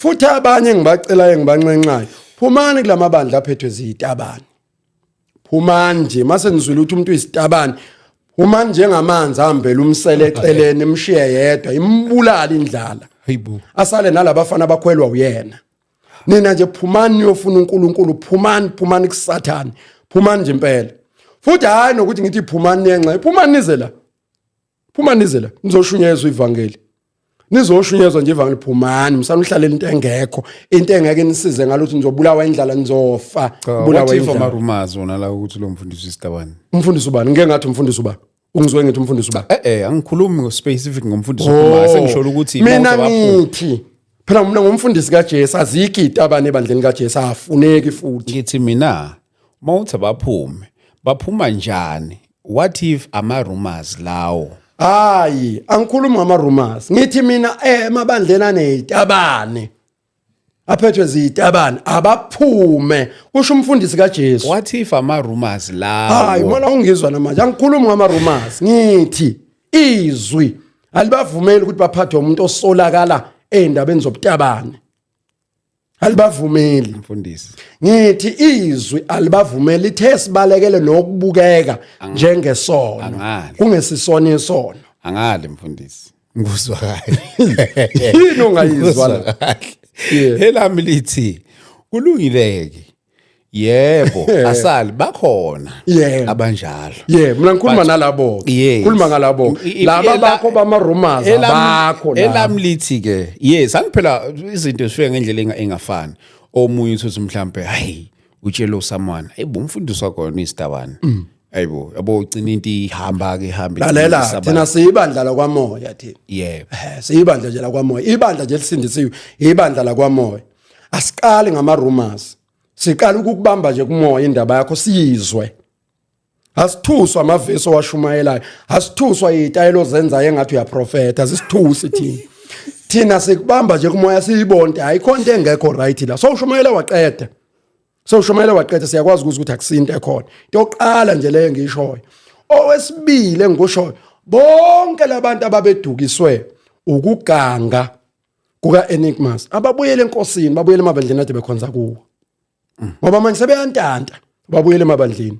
futhi abanye ngibacelayo ngibanxenxayo phumani kulamabandla aphethwe ziyitabani phumani nje mase nizwile ukuthi umuntu uyisitabani phumani njengamanzi ahambela umsele eceleni emshiye yedwa imbulala indlala hayibo asale nalabafana abakhwelwa uyena nina nje phumani yofuna uNkulunkulu phumani kusathane phumani nje impela futhi hayi nokuthi ngithi phumani yenxa phumani nize la nizoshunyezwa ivangeli nizoshunyezwa nje ivangeli phumani msanuhlalela into engeke nisize ngalokuthi nizobulawa indlala nizofa bulawa indlala amarumazi wona la ukuthi lo mfundisi isitabani umfundisi ubani ngeke ngathi umfundisi ubani ungizwe ngithi umfundisi ubani angikhulumi specific ngomfundisi ukhuluma sengisho ukuthi mina ngithi phela mina ngumfundisi kaJesu azikho itabane ebandleni kaJesu afuneki futhi ngithi mina mawuthi baphuma njani what if ama-rumors lawo hayi angikhulumi ngama-rumors ngithi mina emabandleni aneyitabane aphethwe ziyitabane abaphume kusho umfundisi kaJesu what if ama-rumors lawo hayi mina ungizwa namanje angikhulumi ngama-rumors ngithi izwi alibavumeli ukuthi baphathwe umuntu osolakala endabeni zobutabane alibavumeli mfundisi ngithi izwi alibavumeli lithe sibalekele nokubukeka njengesono kungesisona isono angale mfundisi ngizwa kahle yini ongayizwa la elami lithi kulungileke yebo asali bakhona abanjalo mina ngikhuluma nalabo khuluma ngalabo laba bakho bama-rumors abakho la elami lithi ke yes angiphela izinto zifika ngendlela engafani omunye uthi mhlambe hayi utshelo someone hayibo umfundisi wakho uyisitabani hayibo yabo ugcina into ihamba lalela thina siyibandla lakwamoya thina siyibandla nje lakwamoya ibandla nje lisindisiwe ibandla lakwamoya asiqali ngama-rumors siqala ukubamba nje kumoya indaba yakho siyizwe asithuswa amavesi owashumayelayo asithuswa izitayelo zenzayo engathi uyaprofeta asithusi thina sikubamba nje kumoya siyibonke ayikho into engekho right la sowushumayela waqeda siyakwazi ukuthi akusinto ekhona into yokuqala nje leyo ngishoyo owesibili engikushoyo bonke labantu ababedukiswe ukuganga kuka Enigmas ababuyele enkosini babuyele emabandleni ade bekhonza kuwo ngoba manje sebeyantanta babuyele emabandleni